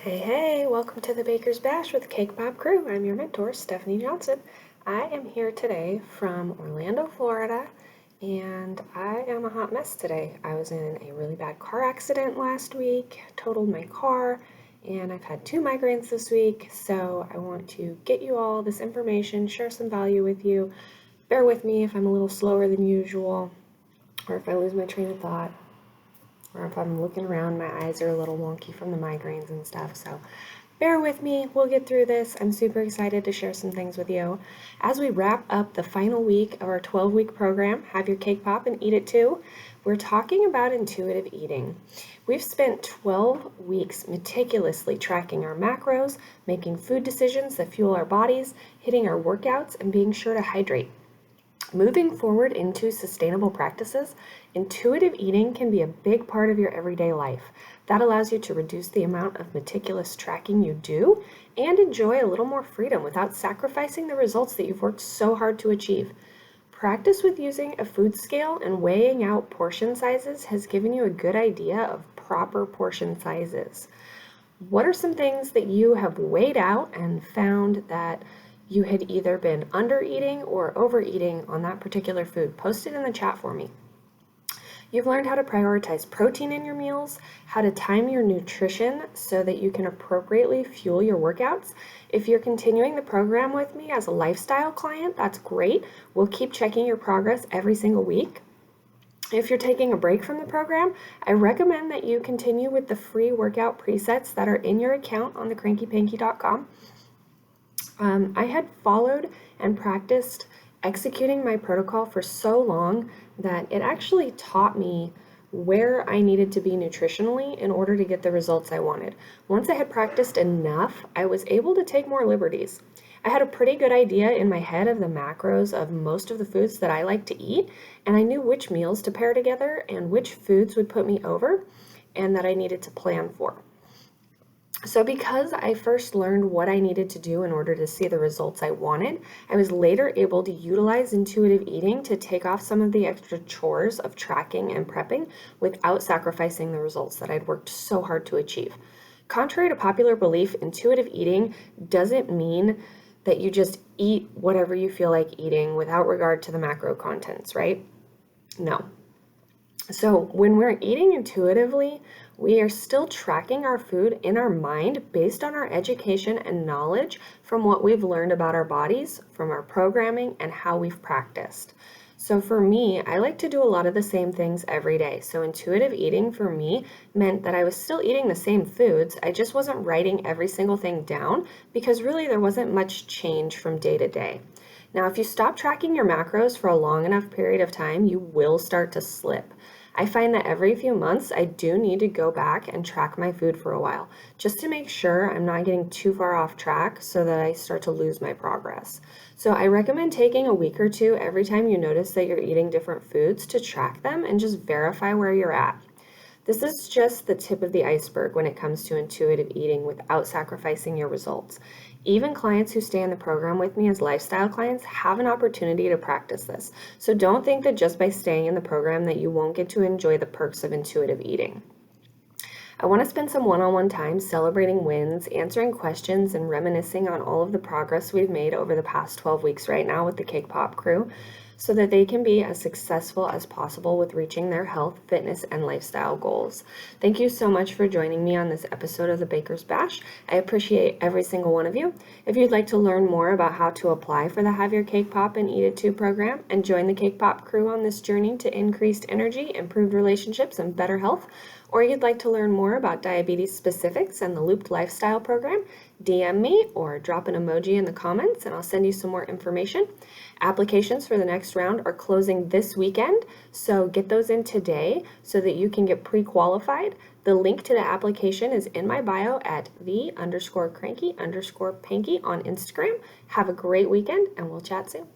Hey, welcome to the Baker's Bash with Cake Pop Crew. I'm your mentor, Stephanie Johnson. I am here today from Orlando, Florida, and I am a hot mess today. I was in a really bad car accident last week, totaled my car, and I've had 2 migraines this week, so I want to get you all this information, share some value with you. Bear with me if I'm a little slower than usual, or if I lose my train of thought, or if I'm looking around, my eyes are a little wonky from the migraines and stuff, so bear with me, we'll get through this. I'm super excited to share some things with you. As we wrap up the final week of our 12-week program, Have Your Cake Pop and Eat It Too, we're talking about intuitive eating. We've spent 12 weeks meticulously tracking our macros, making food decisions that fuel our bodies, hitting our workouts, and being sure to hydrate. Moving forward into sustainable practices, intuitive eating can be a big part of your everyday life. That allows you to reduce the amount of meticulous tracking you do and enjoy a little more freedom without sacrificing the results that you've worked so hard to achieve. Practice with using a food scale and weighing out portion sizes has given you a good idea of proper portion sizes. What are some things that you have weighed out and found that you had either been under eating or overeating on that particular food? Post it in the chat for me. You've learned how to prioritize protein in your meals, how to time your nutrition so that you can appropriately fuel your workouts. If you're continuing the program with me as a lifestyle client, that's great. We'll keep checking your progress every single week. If you're taking a break from the program, I recommend that you continue with the free workout presets that are in your account on thecrankypanky.com. I had followed and practiced executing my protocol for so long that it actually taught me where I needed to be nutritionally in order to get the results I wanted. Once I had practiced enough, I was able to take more liberties. I had a pretty good idea in my head of the macros of most of the foods that I like to eat, and I knew which meals to pair together and which foods would put me over and that I needed to plan for. So because I first learned what I needed to do in order to see the results I wanted, I was later able to utilize intuitive eating to take off some of the extra chores of tracking and prepping without sacrificing the results that I'd worked so hard to achieve. Contrary to popular belief, intuitive eating doesn't mean that you just eat whatever you feel like eating without regard to the macro contents, right? No. So when we're eating intuitively, we are still tracking our food in our mind based on our education and knowledge from what we've learned about our bodies, from our programming, and how we've practiced. So for me, I like to do a lot of the same things every day. So intuitive eating for me meant that I was still eating the same foods. I just wasn't writing every single thing down because really there wasn't much change from day to day. Now, if you stop tracking your macros for a long enough period of time, you will start to slip. I find that every few months, I do need to go back and track my food for a while, just to make sure I'm not getting too far off track so that I start to lose my progress. So I recommend taking a week or two every time you notice that you're eating different foods to track them and just verify where you're at. This is just the tip of the iceberg when it comes to intuitive eating without sacrificing your results. Even clients who stay in the program with me as lifestyle clients have an opportunity to practice this. So don't think that just by staying in the program that you won't get to enjoy the perks of intuitive eating. I want to spend some one-on-one time celebrating wins, answering questions, and reminiscing on all of the progress we've made over the past 12 weeks right now with the Cake Pop crew so that they can be as successful as possible with reaching their health, fitness, and lifestyle goals. Thank you so much for joining me on this episode of the Baker's Bash. I appreciate every single one of you. If you'd like to learn more about how to apply for the Have Your Cake Pop and Eat It Too program and join the Cake Pop crew on this journey to increased energy, improved relationships, and better health, or you'd like to learn more about diabetes specifics and the Looped Lifestyle program, DM me or drop an emoji in the comments and I'll send you some more information. Applications for the next round are closing this weekend, so get those in today so that you can get pre-qualified. The link to the application is in my bio at the_cranky_panky on Instagram. Have a great weekend and we'll chat soon.